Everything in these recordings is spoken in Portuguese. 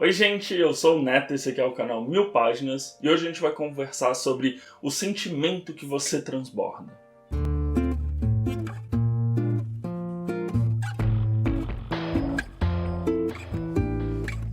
Oi gente, eu sou o Neto, esse aqui é o canal 1000 Páginas e hoje a gente vai conversar sobre o sentimento que você transborda.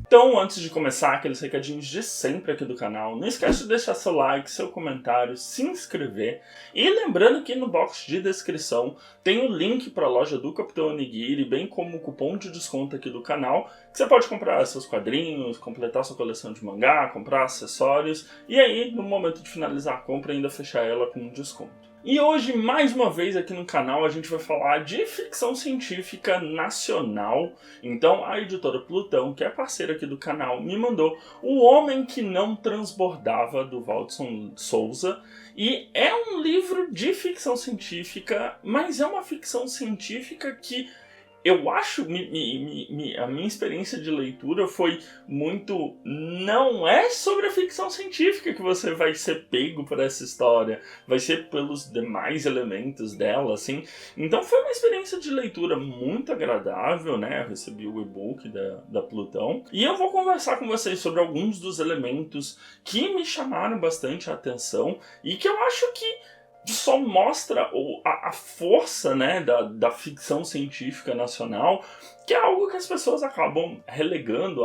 Então, antes de começar, aqueles recadinhos de sempre aqui do canal, não esquece de deixar seu like, seu comentário, se inscrever e lembrando que no box de descrição tem o link para a loja do Capitão Onigiri, bem como o cupom de desconto aqui do canal, que você pode comprar seus quadrinhos, completar sua coleção de mangá, comprar acessórios e aí, no momento de finalizar a compra, ainda fechar ela com um desconto. E hoje, mais uma vez aqui no canal, a gente vai falar de ficção científica nacional. Então, a editora Plutão, que é parceira aqui do canal, me mandou O Homem que Não Transbordava, do Waldson Souza. E é um livro de ficção científica, mas é uma ficção científica que eu acho, a minha experiência de leitura foi muito... Não é sobre a ficção científica que você vai ser pego por essa história, vai ser pelos demais elementos dela, assim. Então foi uma experiência de leitura muito agradável, né? Eu recebi o e-book da Plutão. E eu vou conversar com vocês sobre alguns dos elementos que me chamaram bastante a atenção e que eu acho que só mostra a força, né, da ficção científica nacional, que é algo que as pessoas acabam relegando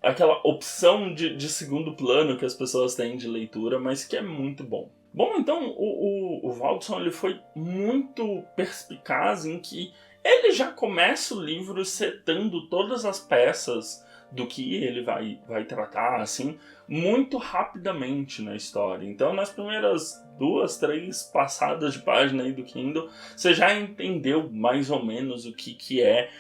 aquela opção de segundo plano que as pessoas têm de leitura, mas que é muito bom. Bom, então o Waldson ele foi muito perspicaz em que ele já começa o livro setando todas as peças do que ele vai tratar, assim, muito rapidamente na história. Então, nas primeiras 2, 3 passadas de página aí do Kindle, você já entendeu mais ou menos o que é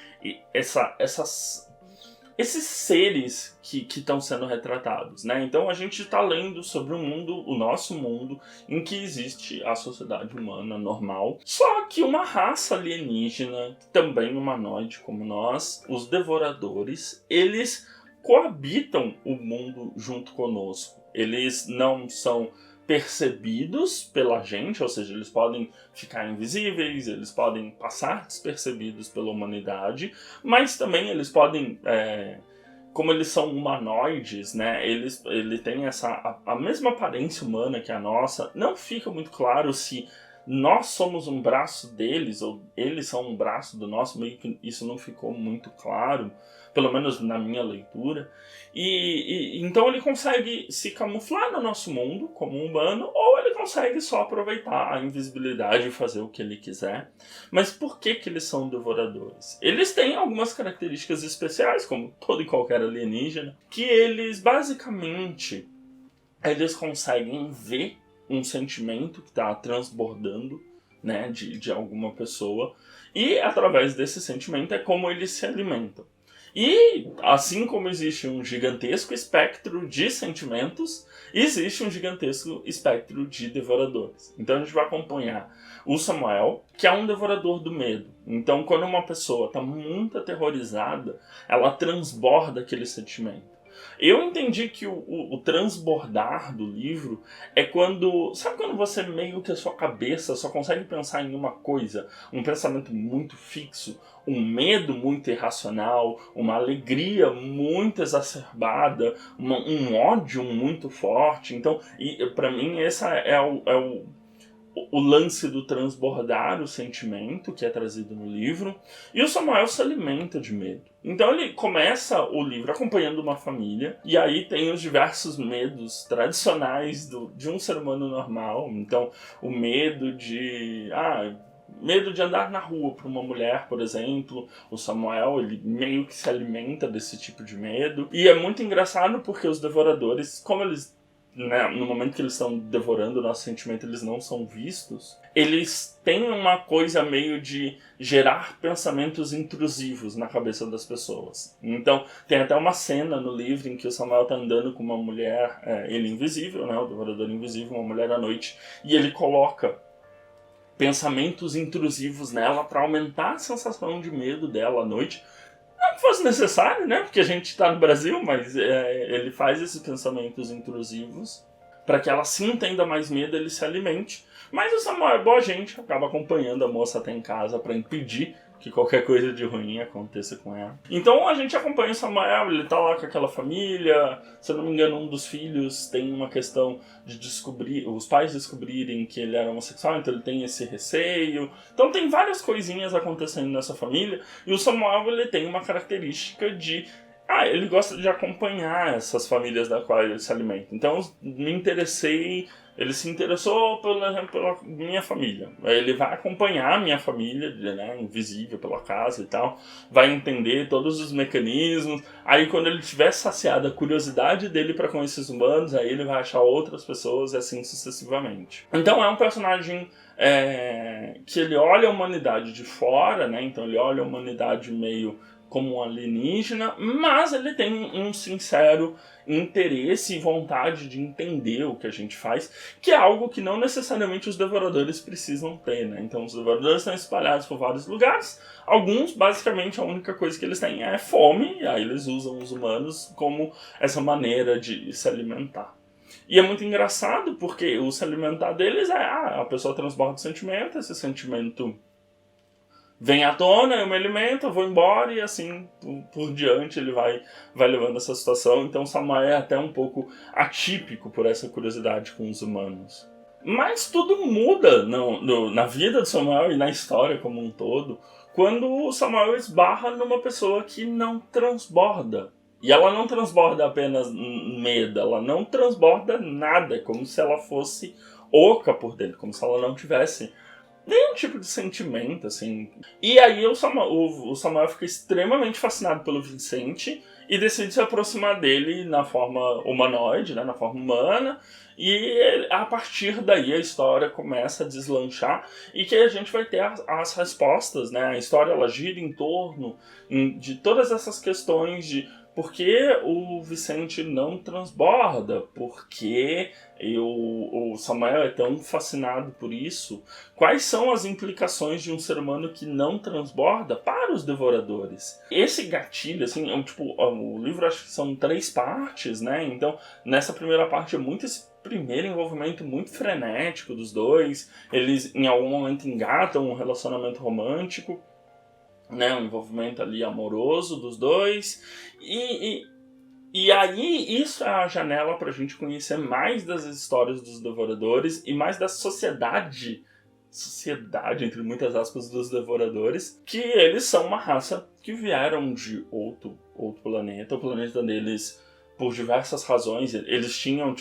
esses seres que estão sendo retratados, né? Então a gente está lendo sobre um mundo, o nosso mundo, em que existe a sociedade humana normal, só que uma raça alienígena, também humanoide como nós, os devoradores, eles coabitam o mundo junto conosco. Eles não são percebidos pela gente, ou seja, eles podem ficar invisíveis, eles podem passar despercebidos pela humanidade, mas também eles podem, como eles são humanoides, né, eles têm a mesma aparência humana que a nossa. Não fica muito claro se nós somos um braço deles ou eles são um braço do nosso, meio que isso não ficou muito claro, pelo menos na minha leitura. Então ele consegue se camuflar no nosso mundo como um humano, ou ele consegue só aproveitar a invisibilidade e fazer o que ele quiser. Mas por que eles são devoradores? Eles têm algumas características especiais, como todo e qualquer alienígena, que eles basicamente eles conseguem ver um sentimento que está transbordando, né, de alguma pessoa, e através desse sentimento é como eles se alimentam. E assim como existe um gigantesco espectro de sentimentos, existe um gigantesco espectro de devoradores. Então a gente vai acompanhar o Samuel, que é um devorador do medo. Então quando uma pessoa está muito aterrorizada, ela transborda aquele sentimento. Eu entendi que o transbordar do livro é quando... Sabe quando você meio que a sua cabeça só consegue pensar em uma coisa? Um pensamento muito fixo, um medo muito irracional, uma alegria muito exacerbada, um ódio muito forte. Então, para mim, esse é o lance do transbordar o sentimento que é trazido no livro. E o Samuel se alimenta de medo. Então ele começa o livro acompanhando uma família, e aí tem os diversos medos tradicionais de um ser humano normal. Então o medo de andar na rua por uma mulher, por exemplo. O Samuel, ele meio que se alimenta desse tipo de medo. E é muito engraçado porque os devoradores, como eles, né, no momento que eles estão devorando o nosso sentimento, eles não são vistos, eles têm uma coisa meio de gerar pensamentos intrusivos na cabeça das pessoas. Então, tem até uma cena no livro em que o Samuel está andando com uma mulher, ele invisível, né, o devorador invisível, uma mulher à noite, e ele coloca pensamentos intrusivos nela para aumentar a sensação de medo dela à noite. Não que fosse necessário, né? Porque a gente está no Brasil, mas ele faz esses pensamentos intrusivos para que ela sinta ainda mais medo, ele se alimente. Mas o Samuel é boa gente, acaba acompanhando a moça até em casa para impedir que qualquer coisa de ruim aconteça com ela. Então a gente acompanha o Samael, ele tá lá com aquela família, se eu não me engano um dos filhos tem uma questão de descobrir, os pais descobrirem que ele era homossexual, então ele tem esse receio. Então tem várias coisinhas acontecendo nessa família, e o Samuel ele tem uma característica de ele gosta de acompanhar essas famílias da qual ele se alimenta. Então ele se interessou pela minha família. Ele vai acompanhar a minha família, né, invisível pela casa e tal, vai entender todos os mecanismos. Aí quando ele tiver saciado a curiosidade dele para com esses humanos, aí ele vai achar outras pessoas e assim sucessivamente. Então é um personagem que ele olha a humanidade de fora, né? Então ele olha a humanidade meio como um alienígena, mas ele tem um sincero interesse e vontade de entender o que a gente faz, que é algo que não necessariamente os devoradores precisam ter, né? Então os devoradores estão espalhados por vários lugares, alguns, basicamente, a única coisa que eles têm é fome, e aí eles usam os humanos como essa maneira de se alimentar. E é muito engraçado, porque o se alimentar deles a pessoa transborda o sentimento, esse sentimento vem à tona, eu me alimento, eu vou embora e assim por diante ele vai levando essa situação. Então Samael é até um pouco atípico por essa curiosidade com os humanos. Mas tudo muda na vida de Samael e na história como um todo quando o Samael esbarra numa pessoa que não transborda. E ela não transborda apenas medo, ela não transborda nada, como se ela fosse oca por dentro, como se ela não tivesse nenhum tipo de sentimento, assim. E aí o Samuel fica extremamente fascinado pelo Vicente e decide se aproximar dele na forma humanoide, né, na forma humana. E a partir daí a história começa a deslanchar e que a gente vai ter as respostas, né? A história ela gira em torno de todas essas questões de por que o Vicente não transborda, por que o Samuel é tão fascinado por isso, quais são as implicações de um ser humano que não transborda para os devoradores. Esse gatilho, assim, o livro acho que são 3 partes, né? Então, nessa primeira parte é muito esse primeiro envolvimento muito frenético dos dois, eles em algum momento engatam um relacionamento romântico, né, um envolvimento ali amoroso dos dois, e aí isso é a janela para a gente conhecer mais das histórias dos devoradores e mais da sociedade entre muitas aspas dos devoradores, que eles são uma raça que vieram de outro planeta. O planeta deles, por diversas razões, eles tinham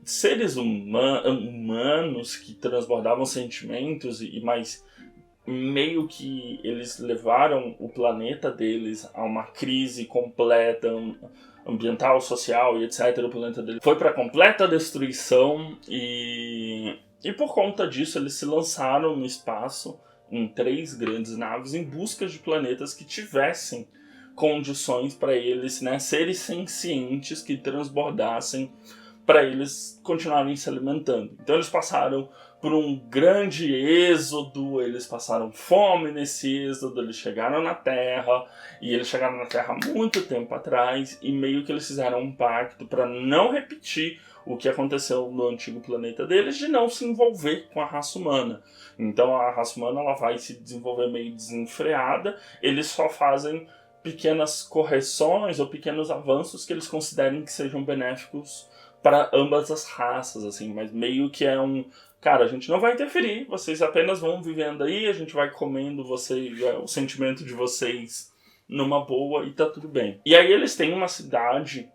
seres humanos que transbordavam sentimentos e mais meio que eles levaram o planeta deles a uma crise completa ambiental, social e etc. O planeta deles foi para completa destruição e por conta disso eles se lançaram no espaço em 3 grandes naves em busca de planetas que tivessem condições para eles, né, seres sencientes que transbordassem para eles continuarem se alimentando. Então eles passaram por um grande êxodo, eles passaram fome nesse êxodo, eles chegaram na Terra, e eles chegaram na Terra há muito tempo atrás, e meio que eles fizeram um pacto para não repetir o que aconteceu no antigo planeta deles, de não se envolver com a raça humana. Então a raça humana ela vai se desenvolver meio desenfreada, eles só fazem pequenas correções ou pequenos avanços que eles considerem que sejam benéficos para ambas as raças, assim, mas meio que é cara, a gente não vai interferir, vocês apenas vão vivendo aí, a gente vai comendo vocês, o sentimento de vocês numa boa e tá tudo bem. E aí eles têm uma cidade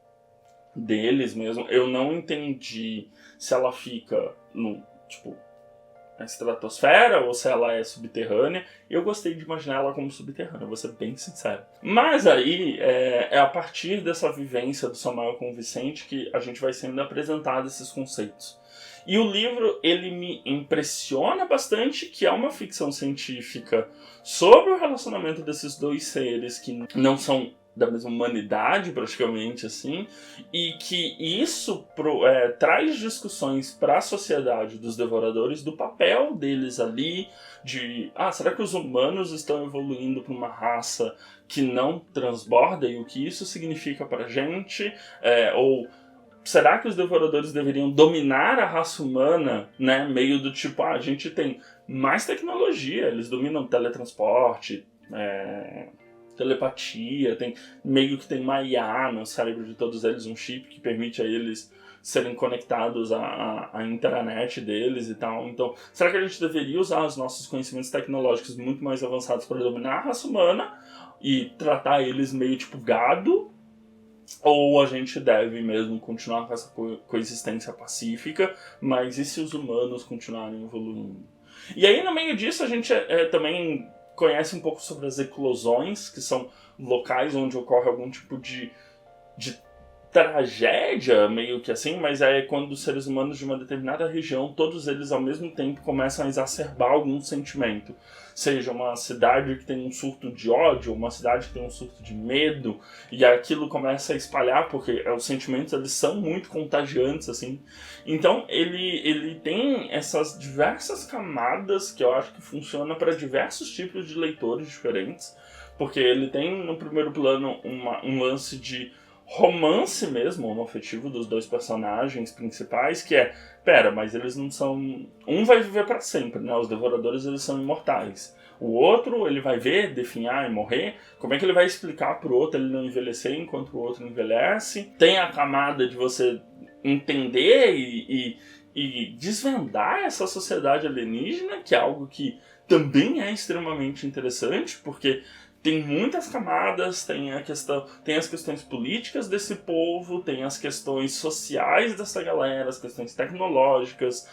deles mesmo, eu não entendi se ela fica na estratosfera ou se ela é subterrânea. Eu gostei de imaginar ela como subterrânea, vou ser bem sincero. Mas aí é a partir dessa vivência do Samuel com o Vicente que a gente vai sendo apresentado esses conceitos. E o livro, ele me impressiona bastante, que é uma ficção científica sobre o relacionamento desses 2 seres que não são da mesma humanidade, praticamente, assim, e que isso traz discussões para a sociedade dos devoradores do papel deles ali, de, será que os humanos estão evoluindo para uma raça que não transborda e o que isso significa para a gente, ou será que os devoradores deveriam dominar a raça humana, né? Meio do tipo, a gente tem mais tecnologia, eles dominam teletransporte, telepatia, meio que tem uma IA no cérebro de todos eles, um chip que permite a eles serem conectados à intranet deles e tal. Então, será que a gente deveria usar os nossos conhecimentos tecnológicos muito mais avançados para dominar a raça humana e tratar eles meio tipo gado? Ou a gente deve mesmo continuar com essa coexistência pacífica, mas e se os humanos continuarem evoluindo? E aí, no meio disso, a gente também conhece um pouco sobre as eclosões, que são locais onde ocorre algum tipo de tragédia, meio que assim, mas é quando os seres humanos de uma determinada região, todos eles ao mesmo tempo começam a exacerbar algum sentimento. Seja uma cidade que tem um surto de ódio, uma cidade que tem um surto de medo, e aquilo começa a espalhar, porque os sentimentos eles são muito contagiantes, assim. Então ele tem essas diversas camadas que eu acho que funcionam para diversos tipos de leitores diferentes, porque ele tem no primeiro plano um lance de romance mesmo, homoafetivo dos dois personagens principais, que mas eles não são... Um vai viver para sempre, né? Os devoradores, eles são imortais. O outro, ele vai ver, definhar e morrer. Como é que ele vai explicar pro outro ele não envelhecer enquanto o outro envelhece? Tem a camada de você entender e desvendar essa sociedade alienígena, que é algo que também é extremamente interessante, porque tem muitas camadas, tem as questões políticas desse povo, tem as questões sociais dessa galera, as questões tecnológicas.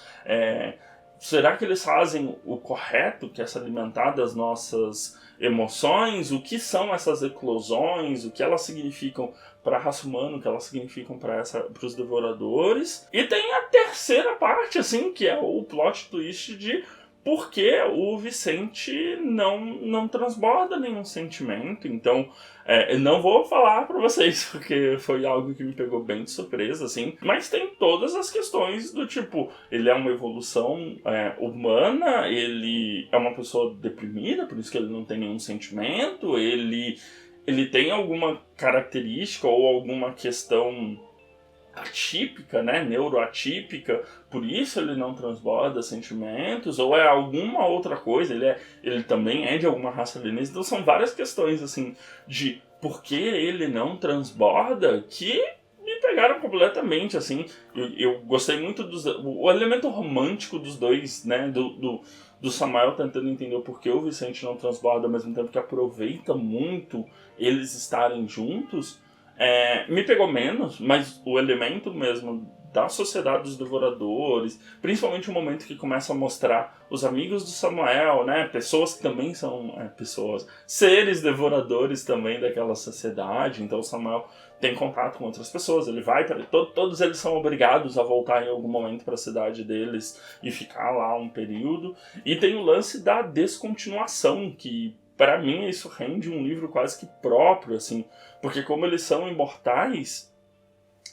Será que eles fazem o correto, que é se alimentar das nossas emoções? O que são essas eclosões? O que elas significam para a raça humana? O que elas significam para os devoradores? E tem a terceira parte, assim, que é o plot twist de porque o Vicente não transborda nenhum sentimento. Então, eu não vou falar pra vocês, porque foi algo que me pegou bem de surpresa, assim. Mas tem todas as questões do tipo, ele é uma evolução humana, ele é uma pessoa deprimida, por isso que ele não tem nenhum sentimento, ele tem alguma característica ou alguma questão atípica, né, neuroatípica, por isso ele não transborda sentimentos, ou é alguma outra coisa, ele também é de alguma raça alienígena. Então são várias questões, assim, de por que ele não transborda, que me pegaram completamente, assim. Eu gostei muito o elemento romântico dos dois, né, do Samael tentando entender o porquê o Vicente não transborda, ao mesmo tempo que aproveita muito eles estarem juntos. Me pegou menos, mas o elemento mesmo da sociedade dos devoradores, principalmente o momento que começa a mostrar os amigos do Samael, né, pessoas que também são seres devoradores também daquela sociedade. Então o Samael tem contato com outras pessoas, ele vai para todos eles são obrigados a voltar em algum momento para a cidade deles e ficar lá um período. E tem o lance da descontinuação, que para mim isso rende um livro quase que próprio, assim, porque como eles são imortais,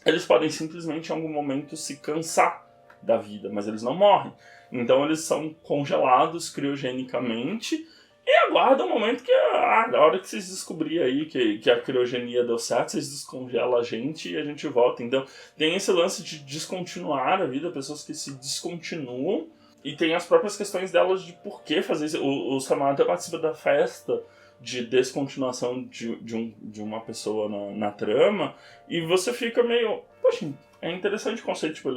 eles podem simplesmente em algum momento se cansar da vida, mas eles não morrem. Então eles são congelados criogenicamente e aguardam o momento que a hora que vocês descobrirem aí que a criogenia deu certo, vocês descongelam a gente e a gente volta. Então tem esse lance de descontinuar a vida, pessoas que se descontinuam. E tem as próprias questões delas de por que fazer isso. O Samuel até participa da festa de descontinuação de uma pessoa na trama. E você fica meio... Poxa, é interessante o conceito. Tipo,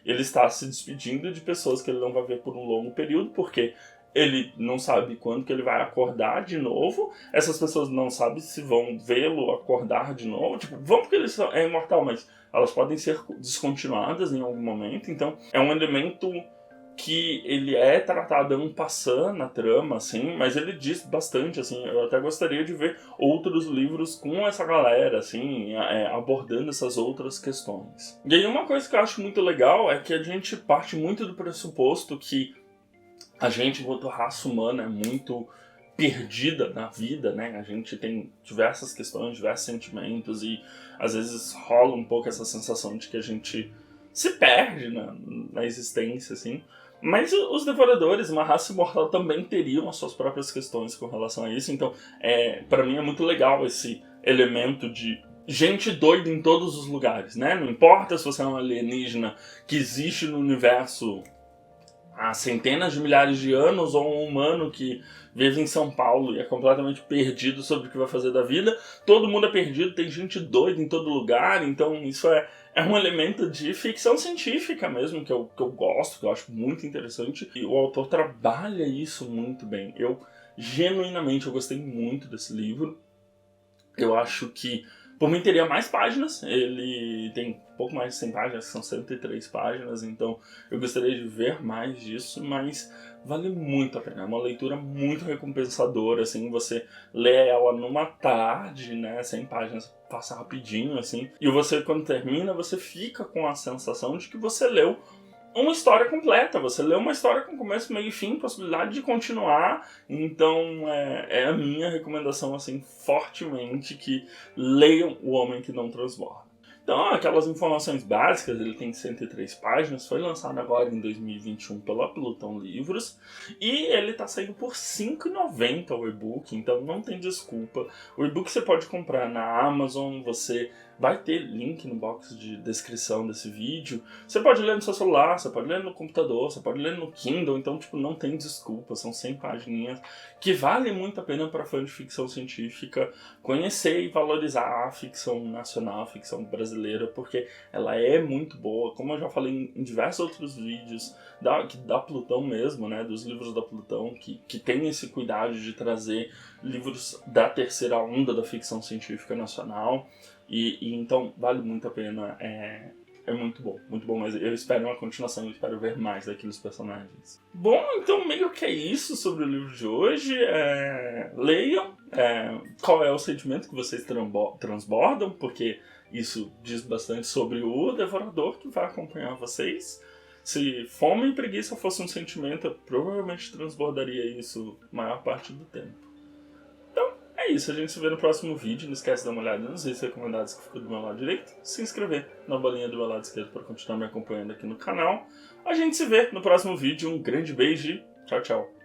ele está se despedindo de pessoas que ele não vai ver por um longo período, porque ele não sabe quando que ele vai acordar de novo. Essas pessoas não sabem se vão vê-lo acordar de novo. Tipo, vão porque ele é imortal, mas elas podem ser descontinuadas em algum momento. Então, é um elemento que ele é tratado en passant na trama, assim, mas ele diz bastante, assim, eu até gostaria de ver outros livros com essa galera, assim, abordando essas outras questões. E aí uma coisa que eu acho muito legal é que a gente parte muito do pressuposto que a gente, enquanto raça humana, é muito perdida na vida, né? A gente tem diversas questões, diversos sentimentos e às vezes rola um pouco essa sensação de que a gente se perde na existência, assim. Mas os devoradores, uma raça imortal, também teriam as suas próprias questões com relação a isso. Então, para mim é muito legal esse elemento de gente doida em todos os lugares, né? Não importa se você é um alienígena que existe no universo há centenas de milhares de anos ou um humano que vive em São Paulo e é completamente perdido sobre o que vai fazer da vida. Todo mundo é perdido, tem gente doida em todo lugar, então isso é um elemento de ficção científica mesmo, que eu gosto, que eu acho muito interessante. E o autor trabalha isso muito bem. Genuinamente, eu gostei muito desse livro. Eu acho que, por mim, teria mais páginas. Ele tem um pouco mais de 100 páginas, são 103 páginas, então eu gostaria de ver mais disso, mas vale muito a pena. É uma leitura muito recompensadora, assim, você lê ela numa tarde, né, 100 páginas passa rapidinho, assim, e você, quando termina, você fica com a sensação de que você leu uma história completa, você lê uma história com começo, meio e fim, possibilidade de continuar, então é a minha recomendação, assim, fortemente, que leiam O Homem que Não Transborda. Então, aquelas informações básicas, ele tem 103 páginas, foi lançado agora em 2021 pela Plutão Livros, e ele está saindo por R$ 5,90 o e-book, então não tem desculpa. O e-book você pode comprar na Amazon, você vai ter link no box de descrição desse vídeo. Você pode ler no seu celular, você pode ler no computador, você pode ler no Kindle, então não tem desculpa, são 100 páginas que vale muito a pena para fã de ficção científica conhecer e valorizar a ficção nacional, a ficção brasileira, porque ela é muito boa, como eu já falei em diversos outros vídeos da Plutão mesmo, né, dos livros da Plutão, que tem esse cuidado de trazer livros da terceira onda da ficção científica nacional. E então vale muito a pena, é muito bom, mas eu espero uma continuação, eu espero ver mais daqueles personagens. Bom, então meio que é isso sobre o livro de hoje. Leiam qual é o sentimento que vocês transbordam, porque isso diz bastante sobre o devorador que vai acompanhar vocês. Se fome e preguiça fosse um sentimento, eu provavelmente transbordaria isso a maior parte do tempo. É isso, a gente se vê no próximo vídeo. Não esquece de dar uma olhada nos vídeos recomendados que ficou do meu lado direito. Se inscrever na bolinha do meu lado esquerdo para continuar me acompanhando aqui no canal. A gente se vê no próximo vídeo. Um grande beijo e tchau, tchau.